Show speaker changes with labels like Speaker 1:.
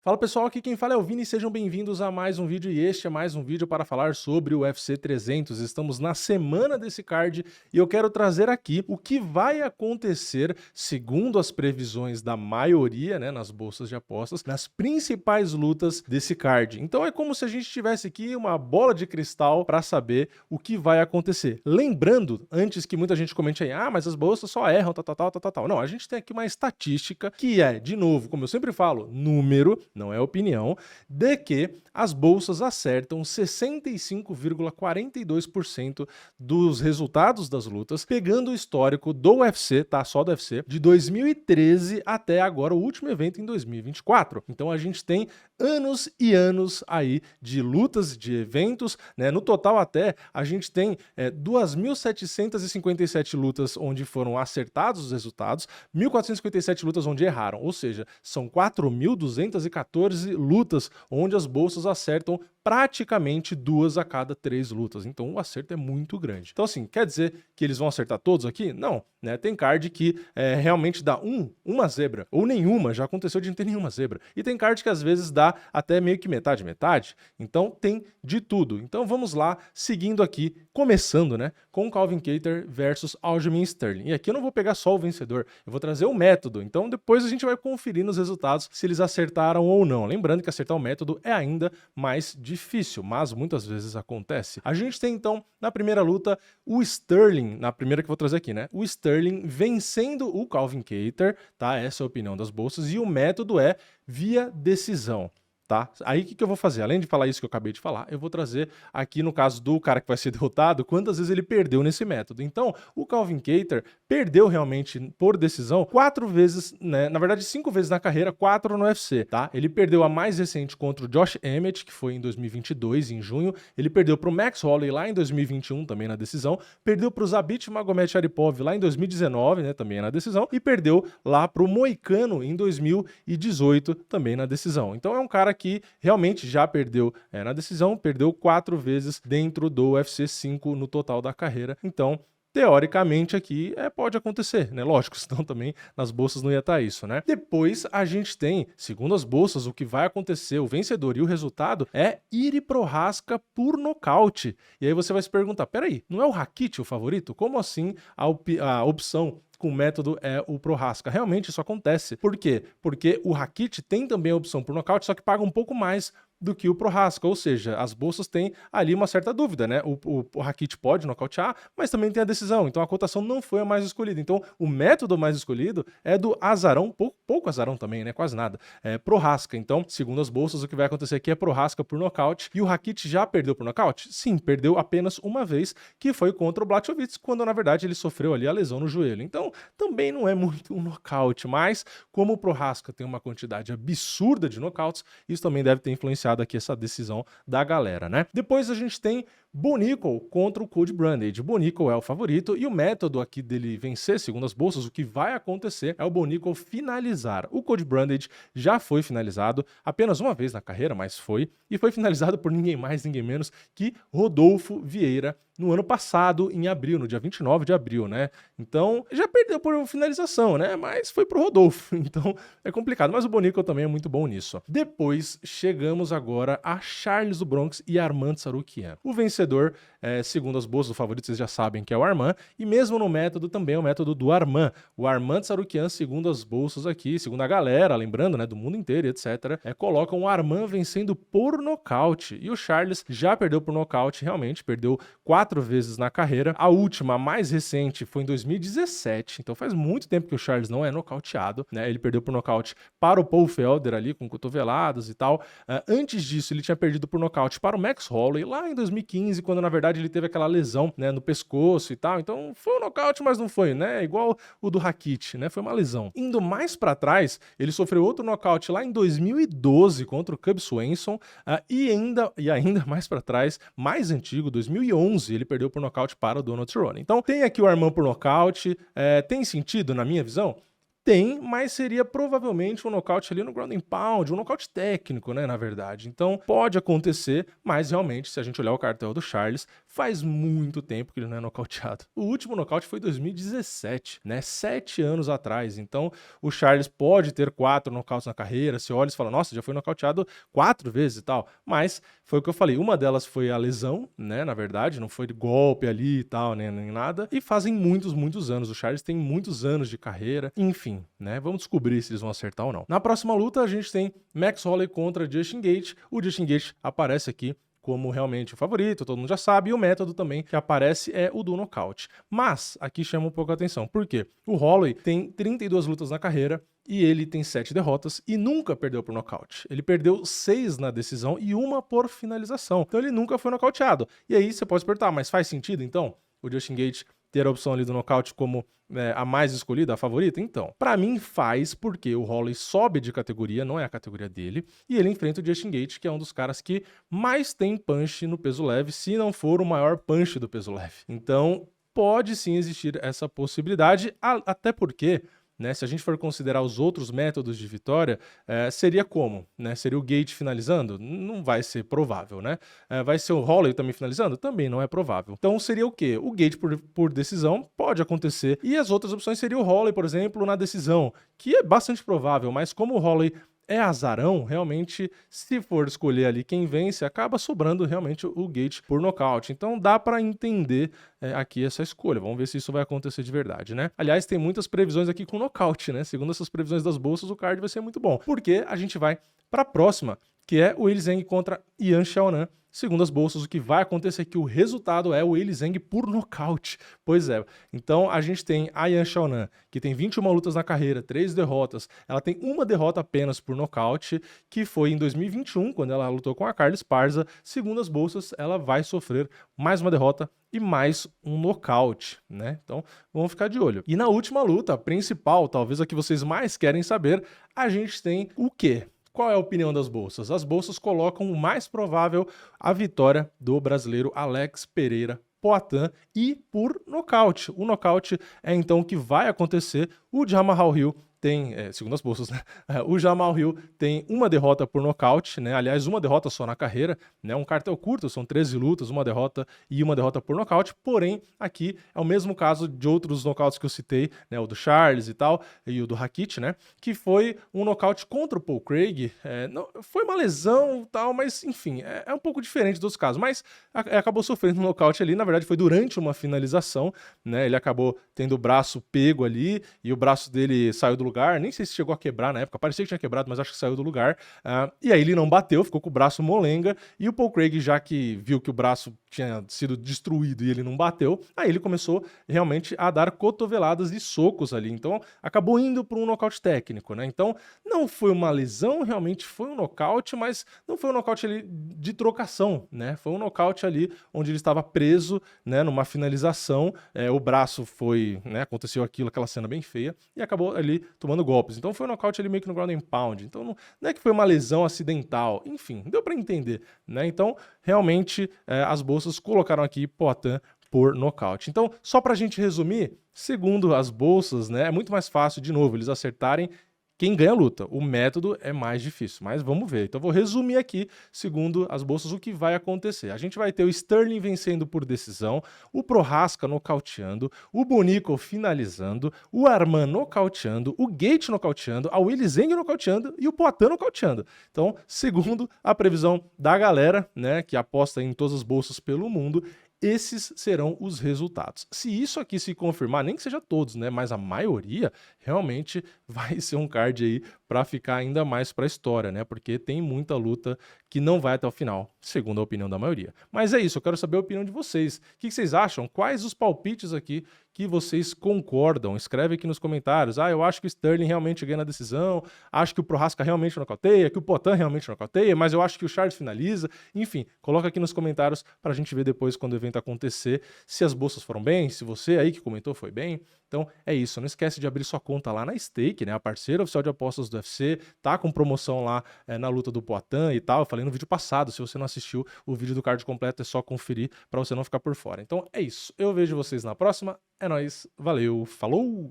Speaker 1: Fala pessoal, aqui quem fala é o Vini, sejam bem-vindos a mais um vídeo e este é mais um vídeo para falar sobre o UFC 300. Estamos na semana desse card e eu quero trazer aqui o que vai acontecer, segundo as previsões da maioria, né, nas bolsas de apostas, nas principais lutas desse card. Então é como se a gente tivesse aqui uma bola de cristal para saber o que vai acontecer. Lembrando, antes que muita gente comente aí, mas as bolsas só erram, tal. Não, a gente tem aqui uma estatística que é, de novo, como eu sempre falo, número, não é opinião, de que as bolsas acertam 65,42% dos resultados das lutas, pegando o histórico do UFC, tá? Só do UFC, de 2013 até agora, o último evento em 2024. Então a gente tem anos e anos aí de lutas, de eventos, né? No total até, a gente tem 2.757 lutas onde foram acertados os resultados, 1.457 lutas onde erraram, ou seja, são 4.214 lutas onde as bolsas acertam praticamente 2 a cada 3 lutas. Então o acerto é muito grande. Então assim, quer dizer que eles vão acertar todos aqui? Não, né? Tem card que realmente dá uma zebra, ou nenhuma, já aconteceu de não ter nenhuma zebra. E tem card que às vezes dá até meio que metade. Então tem de tudo. Então vamos lá, seguindo aqui, começando, né, com Calvin Kattar versus Aljamain Sterling. E aqui eu não vou pegar só o vencedor, eu vou trazer o método. Então depois a gente vai conferir nos resultados se eles acertaram ou não. Lembrando que acertar o método é ainda mais difícil, mas muitas vezes acontece. A gente tem então, na primeira luta, o Sterling, na primeira que eu vou trazer aqui, né, o Sterling vencendo o Calvin Kattar, tá? Essa é a opinião das bolsas, e o método é via decisão. Tá? Aí o que eu vou fazer? Além de falar isso que eu acabei de falar, eu vou trazer aqui no caso do cara que vai ser derrotado, quantas vezes ele perdeu nesse método. Então, o Calvin Kattar perdeu realmente por decisão 4 vezes, né? Na verdade 5 vezes na carreira, 4 no UFC, tá? Ele perdeu a mais recente contra o Josh Emmett, que foi em 2022, em junho. Ele perdeu para o Max Holloway lá em 2021, também na decisão. Perdeu para o Zabit Magomedsharipov lá em 2019, né? Também na decisão. E perdeu lá para o Moicano em 2018, também na decisão. Então é um cara que realmente já perdeu na decisão, perdeu 4 vezes dentro do UFC 5 no total da carreira. Então, teoricamente aqui pode acontecer, né? Lógico, senão também nas bolsas não ia estar isso, né? Depois a gente tem, segundo as bolsas, o que vai acontecer, o vencedor e o resultado é Iri Prochazka por nocaute. E aí você vai se perguntar, peraí, não é o Rakic o favorito? Como assim a opção com o método é o Prochazka? Realmente isso acontece. Por quê? Porque o Rakic tem também a opção por nocaute, só que paga um pouco mais do que o Prochazka, ou seja, as bolsas têm ali uma certa dúvida, né? O Rakic pode nocautear, mas também tem a decisão, então a cotação não foi a mais escolhida. Então o método mais escolhido é do azarão, pouco azarão também, né? Quase nada, Prochazka. Então, segundo as bolsas, o que vai acontecer aqui é Prochazka por nocaute. E o Rakic já perdeu por nocaute? Sim, perdeu apenas uma vez, que foi contra o Blachowicz, quando na verdade ele sofreu ali a lesão no joelho. Então também não é muito um nocaute, mas como o Prochazka tem uma quantidade absurda de nocautes, isso também deve ter influenciado aqui essa decisão da galera, né? Depois a gente tem Bo Nickal contra o Cody Brandage. O Bo Nickal é o favorito e o método aqui dele vencer, segundo as bolsas, o que vai acontecer é o Bo Nickal finalizar. O Cody Brandage já foi finalizado apenas uma vez na carreira, mas foi, e foi finalizado por ninguém mais, ninguém menos que Rodolfo Vieira no ano passado, em abril, no dia 29 de abril, né? Então, já perdeu por finalização, né? Mas foi pro Rodolfo, então é complicado. Mas o Bo Nickal também é muito bom nisso. Depois, chegamos agora a Charles do Bronx e Arman Tsarukyan. O vencedor, segundo as bolsas do favorito, vocês já sabem que é o Arman, e mesmo no método também é o método do Arman. O Arman Tsarukyan, segundo as bolsas aqui, segundo a galera, lembrando, né, do mundo inteiro, etc., colocam o Arman vencendo por nocaute. E o Charles já perdeu por nocaute, realmente, perdeu 4 vezes na carreira. A última, a mais recente, foi em 2017, então faz muito tempo que o Charles não é nocauteado, né? Ele perdeu por nocaute para o Paul Felder ali, com cotoveladas e tal. Antes disso, ele tinha perdido por nocaute para o Max Holloway, lá em 2015, quando na verdade ele teve aquela lesão, né, no pescoço e tal. Então foi um nocaute, mas não foi, né? Igual o do Rakic, né? Foi uma lesão. Indo mais para trás, ele sofreu outro nocaute lá em 2012 contra o Cub Swanson, e ainda mais para trás, mais antigo, 2011, ele perdeu por nocaute para o Donald Cerrone. Então tem aqui o Arman por nocaute, tem sentido na minha visão? Tem, mas seria provavelmente um nocaute ali no ground and pound, um nocaute técnico, né, na verdade. Então, pode acontecer, mas realmente, se a gente olhar o cartel do Charles, faz muito tempo que ele não é nocauteado. O último nocaute foi em 2017, né, 7 anos atrás. Então, o Charles pode ter 4 nocautes na carreira, você olha e fala, nossa, já foi nocauteado 4 vezes e tal. Mas, foi o que eu falei, uma delas foi a lesão, né, na verdade, não foi de golpe ali e tal, né, nem nada. E fazem muitos anos. O Charles tem muitos anos de carreira, enfim. Né? Vamos descobrir se eles vão acertar ou não. Na próxima luta, a gente tem Max Holloway contra Justin Gaethje. O Justin Gaethje aparece aqui como realmente o favorito, todo mundo já sabe, e o método também que aparece é o do nocaute. Mas, aqui chama um pouco a atenção, por quê? O Holloway tem 32 lutas na carreira, e ele tem 7 derrotas e nunca perdeu por nocaute. Ele perdeu 6 na decisão e 1 por finalização. Então ele nunca foi nocauteado. E aí você pode se perguntar, mas faz sentido então o Justin Gaethje ter a opção ali do nocaute como a mais escolhida, a favorita? Então, pra mim faz, porque o Holloway sobe de categoria, não é a categoria dele, e ele enfrenta o Justin Gaethje, que é um dos caras que mais tem punch no peso leve, se não for o maior punch do peso leve. Então, pode sim existir essa possibilidade, até porque, né, se a gente for considerar os outros métodos de vitória, seria como? Né? Seria o Gaethje finalizando? Não vai ser provável, né? Vai ser o Holloway também finalizando? Também não é provável. Então seria o quê? O Gaethje por decisão pode acontecer. E as outras opções seriam o Holloway, por exemplo, na decisão, que é bastante provável, mas como o Holloway é azarão, realmente, se for escolher ali quem vence, acaba sobrando realmente o Gaethje por nocaute. Então dá para entender aqui essa escolha. Vamos ver se isso vai acontecer de verdade, né? Aliás, tem muitas previsões aqui com nocaute, né? Segundo essas previsões das bolsas, o card vai ser muito bom. Porque a gente vai para a próxima, que é o Weili Zhang contra Yan Xiaonan. Segundo as bolsas, o que vai acontecer é que o resultado é o Weili Zhang por nocaute. Pois é. Então, a gente tem a Yan Xiaonan, que tem 21 lutas na carreira, 3 derrotas. Ela tem uma derrota apenas por nocaute, que foi em 2021, quando ela lutou com a Carla Esparza. Segundo as bolsas, ela vai sofrer mais uma derrota e mais um nocaute, né? Então, vamos ficar de olho. E na última luta, a principal, talvez a que vocês mais querem saber, a gente tem o quê? Qual é a opinião das bolsas? As bolsas colocam o mais provável a vitória do brasileiro Alex Pereira Poatan e por nocaute. O nocaute é então o que vai acontecer. O Jamahal Hill tem, segundo as bolsas, né? O Jamahal Hill tem uma derrota por nocaute, né? Aliás, uma derrota só na carreira, né? Um cartel curto, são 13 lutas, uma derrota e uma derrota por nocaute. Porém, aqui é o mesmo caso de outros nocautes que eu citei, né? O do Charles e tal, e o do Rakit, né? Que foi um nocaute contra o Paul Craig. Não, foi uma lesão e tal, mas enfim, é um pouco diferente dos casos. Mas acabou sofrendo um nocaute ali, na verdade foi durante uma finalização, né? Ele acabou tendo o braço pego ali e o braço dele saiu do lugar, nem sei se chegou a quebrar na época, parecia que tinha quebrado, mas acho que saiu do lugar, e aí ele não bateu, ficou com o braço molenga, e o Paul Craig, já que viu que o braço tinha sido destruído e ele não bateu, aí ele começou realmente a dar cotoveladas e socos ali, então acabou indo para um nocaute técnico, né? Então não foi uma lesão, realmente foi um nocaute, mas não foi um nocaute ali de trocação, né? Foi um nocaute ali onde ele estava preso, né, numa finalização, o braço foi, né, aconteceu aquela cena bem feia, e acabou ali tomando golpes. Então foi um nocaute ali meio que no ground and pound. Então não é que foi uma lesão acidental. Enfim, deu para entender, né? Então, realmente, as bolsas colocaram aqui Poatan por nocaute. Então, só para a gente resumir, segundo as bolsas, né, é muito mais fácil, de novo, eles acertarem quem ganha a luta. O método é mais difícil, mas vamos ver. Então eu vou resumir aqui, segundo as bolsas, o que vai acontecer. A gente vai ter o Sterling vencendo por decisão, o Prochazka nocauteando, o Bonico finalizando, o Arman nocauteando, o Gaethje nocauteando, a Weili Zhang nocauteando e o Poatan nocauteando. Então, segundo a previsão da galera, né, que aposta em todas as bolsas pelo mundo, esses serão os resultados. Se isso aqui se confirmar, nem que seja todos, né, mas a maioria, realmente vai ser um card aí para ficar ainda mais para a história, né, porque tem muita luta que não vai até o final, segundo a opinião da maioria. Mas é isso, eu quero saber a opinião de vocês. O que vocês acham? Quais os palpites aqui que vocês concordam? Escreve aqui nos comentários. Eu acho que o Sterling realmente ganha na decisão, acho que o Prochazka realmente nocauteia, que o Poatan realmente nocauteia, mas eu acho que o Charles finaliza. Enfim, coloca aqui nos comentários para a gente ver depois, quando o evento acontecer, se as bolsas foram bem, se você aí que comentou foi bem. Então é isso, não esquece de abrir sua conta lá na Stake, né, a parceira oficial de apostas do UFC, tá com promoção lá na luta do Poatan e tal. Eu falei no vídeo passado, se você não assistiu o vídeo do card completo, é só conferir para você não ficar por fora. Então é isso, eu vejo vocês na próxima, é nóis, valeu, falou!